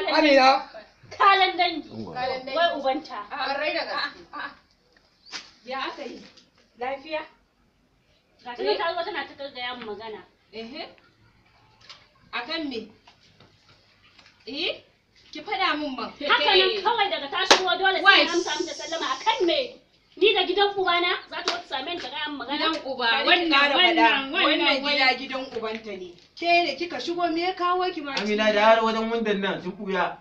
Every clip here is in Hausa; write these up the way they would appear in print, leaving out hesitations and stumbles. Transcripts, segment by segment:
Amina. Kalan dangi. Wai ubanta. A rai da gaske. Ya aka yi? Lafiya? Ga tana ta zo tana ta gaggaya mu magana. Akan me? Ki fada min man. Haka nan kawai daga ta shigo dole sai an amsa mata sallama akan me? Ni da gidan ubana za ta wata same ni ta ga magana. Gidan uba wannan gida gidan ubanta ne. Ke da kika shigo me ya kawo ki ma? Amina da har wajen wundan nan sun buya.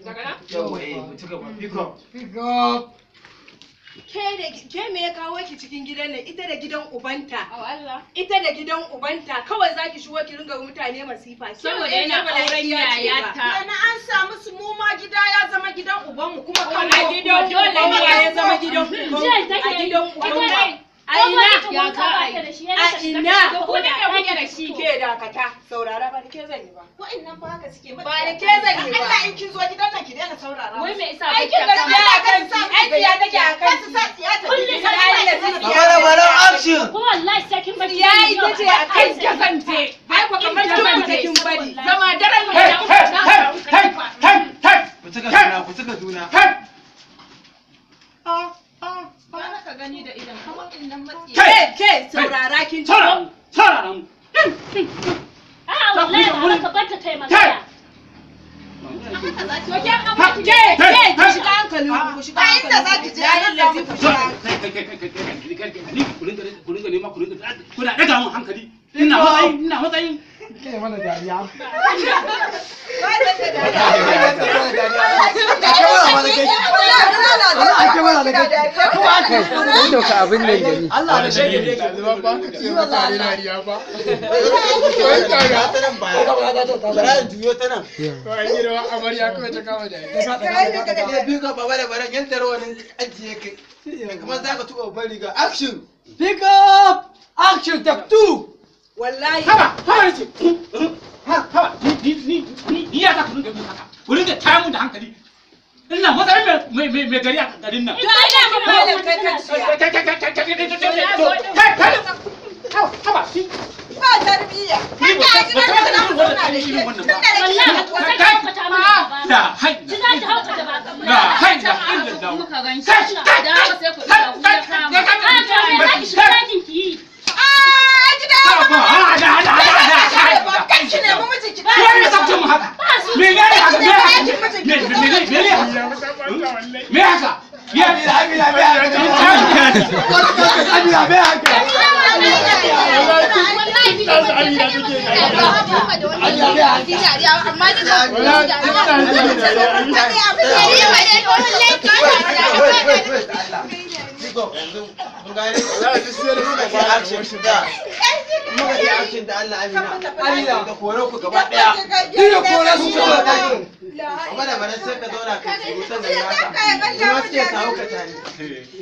Daga nan? Yawa mu cika ba. Pick up. Ke me ya kawo ki cikin gidan nan ita da gidan ubanta? Oh Allah. Ita da gidan ubanta kawai zaki shigo ki ringa mutane masifa. Saboda yana auren yayata. Na an samu su mu ma gida ya zama gidan ubanmu kuma kan gidan dole ne ya zama gidan ubanmu. A gidan ubanmu. A ina ya ka a ina ko da kuke da shi ke dakata saurara ba da ke zan yi ba wa'annan ba haka suke ba da ke zan yi ba Allah in kin zo gidan nan ki daina saurara Wai me yasa aikin gaskiya a kan aiki ya take a kan sa tsiya ta kullum sai Bara bara action. Kuma wallahi sai kin bari. Ya ita ce a kan kasance ai ko kamar kin bari zama daren Ku cika juna. ka gani da idan kamar innan matsi. Ke saurara kin ji Saurara mu. Wallahi ka bar ta kai magana. Ke shiga hankalin ku shiga inda za ki je yayin da ku shiga. Ku ringa nema ku ringa kuna daga mun hankali. Ina matsayin. Kai mana dariya. Ka abin nan gani. Allah da shege ne ga zuwa ba ka ce ba tare dariya ba. Bara juyo ta nan. Kawai gida amarya kawai ta kama dariya. Biyu ka baba da baran yan taro wani ajiye kai. Kamar za ka tuba babban riga. Action. Pick up! Action take 2! Wallahi Haba ce. Haba ni ya ta kurin da haka. Kurin da tayi mun da hankali. Ina matsayin mai gari a garin nan. ba tarbiyya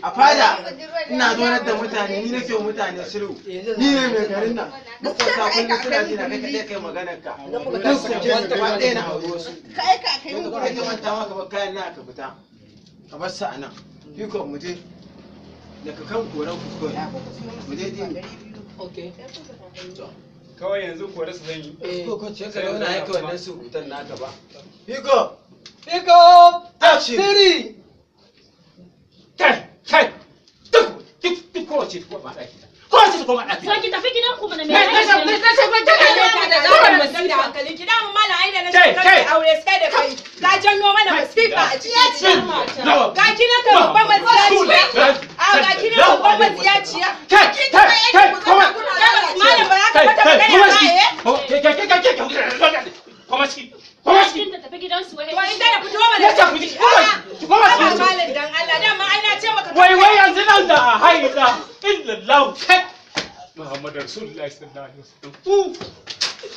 a fada ina zonar da mutane ni nake wa mutane shiru ni ne mai garin nan makwata kullum suna jina kai kaɗai kai maganar ka dan su je su gaba ɗaya na aure wasu yanzu kuma ka manta maka ba kayan na ka fita ka bar sa a nan biko mu je daga kan koran ku mu je dini kawai yanzu kore su zan yi ko ce ka zauna yake wannan surutan naka ba biko Pick up! action 3! kai duk kowace ta koma ɗaki kowace ta koma ɗaki So ki tafi gidan ku mana me da hankali ki damu mala ai da na kai aure sai da kai ka janyo mana masifa a cikin ga ki na ka babban matsiyaciya ga ki na babban matsiyaciya malam ba za ka fata magana ba Kin ta tafi gidan su wai. to in da fito mana Ya tafi ki koma malam dan Allah dama ai na ce maka wai yanzu nan da haida illallah kai Muhammad Rasulullahi sallallahu alaihi wasallam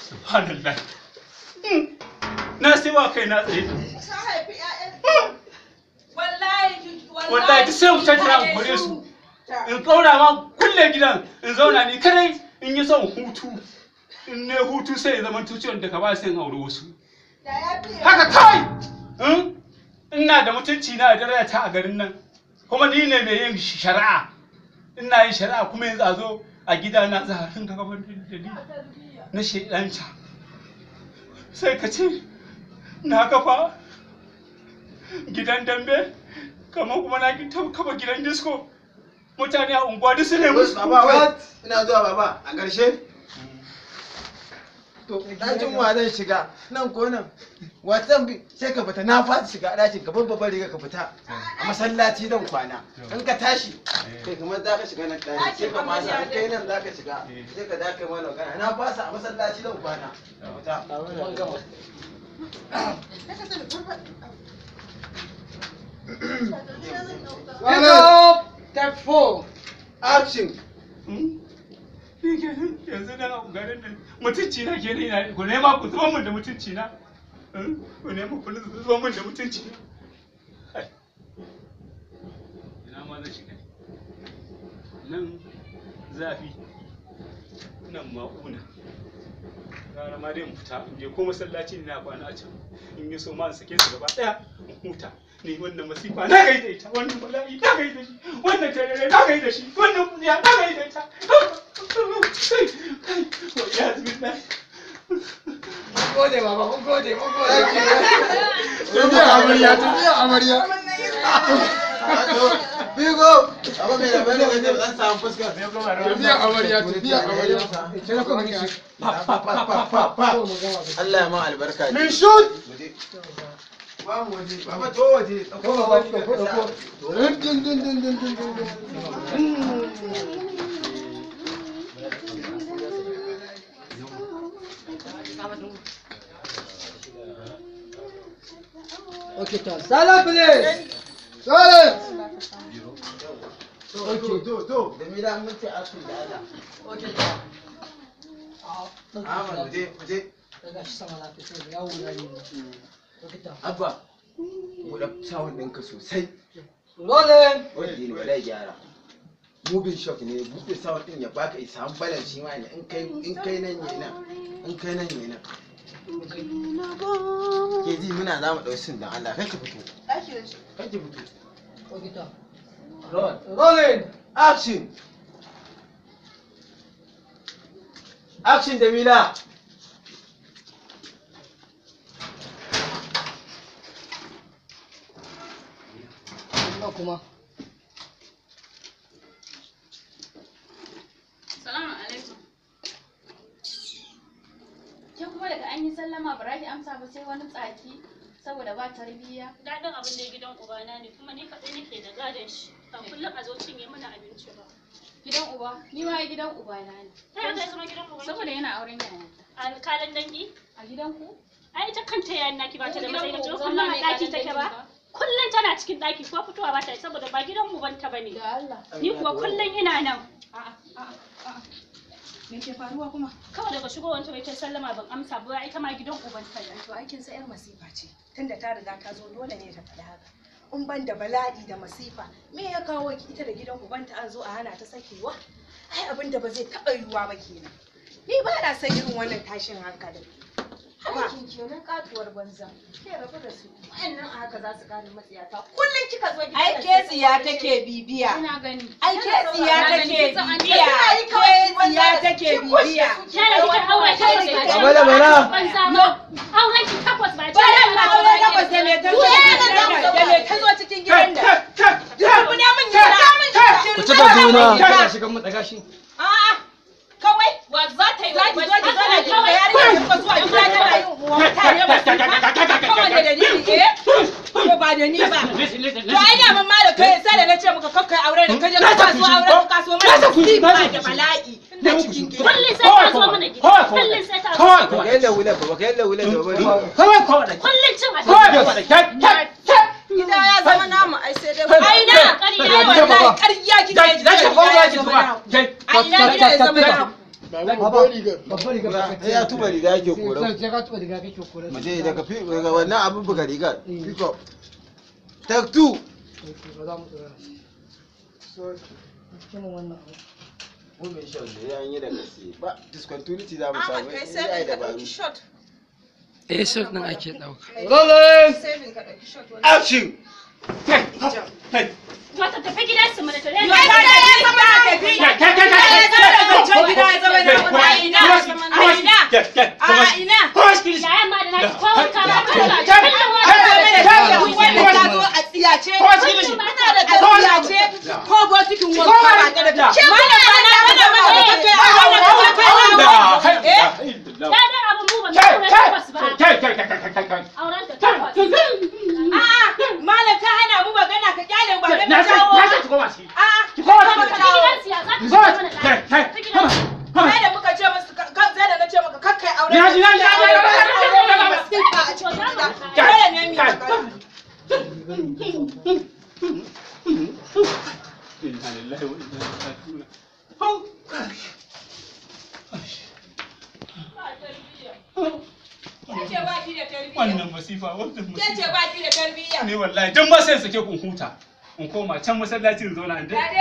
subhanallah na sai wa kai na tsaye wallahi duk sai mu tattara mu kore su in kaura ma kulle gidan in zauna ni kadai in yi son hutu in ne hutu sai ya zama tuciyon da ka ba sai in aure wasu haka kawai ina da mutunci na da daraja ta a garin nan kuma ni ne mai yin shari'a ina yin shari'a kuma yanzu a zo a gida na za a rinka gaban da ni na shedanta sai ka ce na kafa gidan dambe kamar kuma na kafa gidan disco mutane a unguwa duk su ne musu. Baba wai ina zuwa baba a ƙarshe. To ɗakin wa zan shiga nan ko nan wasan bi sai ka fita na fasa shiga ɗakin ka babbar riga ka fita a masallaci zan kwana in ka tashi kai kamar za ka shiga nan ɗaki sai ka fasa in kai nan za ka shiga sai ka za ka yi mana magana na fasa a masallaci zan kwana ka fita. Take 4. Action. Yanzu na garin nan mutunci na ke ne ku nema ku zuba min da mutunci na ku nema ku zuba min da mutunci na. Ina ma zan shiga nan zafi nan ma'una gara ma dai in fita in je ko masallaci ne na kwana a can in yi so ma in sake su gaba daya in huta ni wannan masifa na gaida ita wannan bala'i na gaida shi wannan tarere na gaida shi wannan kuliya na gaida ita ya zubin Gode baba, mun gode. Tafiya amarya. Bigo. Abu mai rabe ne wanda zan samu fuskar. Tafiya amarya. Sai na kuma kishi. Allah ya ma albarka. Min shoot. Ba mu waje. Baba to waje. Okay, silence please. Silence. To. Da mira mun ce asu da Allah. Okay. Ahmad je. Daga shi sama na fito ya wura ne. Okay, Abba. Mu da sound ɗinka sosai. rolling. Wanda ne wala gyara. Moving shock ne buɗe sound ɗin ya baka isa an balance shi ma ne in kai nan ne nan. In kai nan ne nan. Ke ji muna za mu ɗau sin dan Allah kai ki fito. Kai ki fito. Okay, Roll. rolling. Action. Action Jamila. Kuma. Salamu alaikum. Ke kuma daga an yi sallama ba ki amsa ba sai wani tsaki saboda ba tarbiyya. Daɗin abin da gidan ubana ne kuma ni kaɗai nake da gadon shi. Kan kullum a zo cinye mana abinci ba. Gidan uba? Ni ma gidan ubana ne. Ta yaya zama gidan uba? Saboda yana auren yana. A kalan dangi? A gidan ku? Ai ita kanta yayin naki ba ta da matsayi ba kullum a ɗaki take ba. Kullum tana cikin ɗaki ko fitowa ba ta yi saboda ba gidan ubanta ba ne. Da Allah. Ni kuwa kullum ina nan. A'a. Me ke faruwa kuma? Kawai daga shigowar ta bai ta sallama ban amsa ba ita ma gidan ubanta ne. To aikin sa yar masifa ce. Tunda ta riga ta zo dole ne ta faɗi haka. In ban da bala'i da masifa, me ya kawo ki ita da gidan ubanta an zo a hana ta sakewa? Ai abin da ba zai taɓa yiwuwa ba kenan. Ni ba na son irin wannan tashin hankalin. Aikin kenan katuwar banza. Ke rabu da su. Wa'annan a haka za su gane matsiyata. Kullum kika zo gidan. Ai ke tsiya take bibiya. Ina gani. Ai ke tsiya take bibiya. Ke tsiya take bibiya. Yana cikin aure ta yi da Baba da bara. Auren ki takwas ba ce. Bayan aure takwas da me ta zo da me ta zo cikin gidan da. Ku ne mun yi Ku ci da juna. Ka shiga mu daga shi. A'a. Kawai wa za ta yi zaki zo ki zana ki da yarinya ta zuwa gida tana yin mutane ba kawai da dalili ko ba da ni ba to ai da mun ma da kai sai da nace maka kakkai aure da kaje ka so aure ka so mana ba da bala'i na cikin gida Kullum sai ta zo mana gida. Kullum sai ta zo. Ba kai da wula ba kai da wula da bari. Kullum cin abinci. gida ya zama namu ai sai dai ai na ƙarya wallahi ƙarya kike ji Zaki kowa ki zuba. ai na gida ya zama namu Babbar riga. Ya tuba riga yake koro. Sai ka tuba riga kake koro. Mu je daga wannan abin buga rigar. Pick up. Take 2. Ba za mu tsaya. So, kuma wannan abu. Mun mai shot ne yayin da gaske. Ba discontinuity za mu a samu. kai sai ka dauki shot Shot din ake dauka. Rolling. sai ka dauki shot Action. Wata tafi gidansu mana ta rena. ya zama na tafi ya zama gida ya zama na ina Ina. ina Yayan ma da na kowa ka ba ko botikin wanka ba ta da malam ka hana mu magana ka kyale ba ga na jawo sai da muka ce musu sai da na ce maka kakkai aure wannan masifa wannan masifa ce ba ki da tarbiyya ne wallahi dan ma sai sake kun huta in koma can masallacin zauna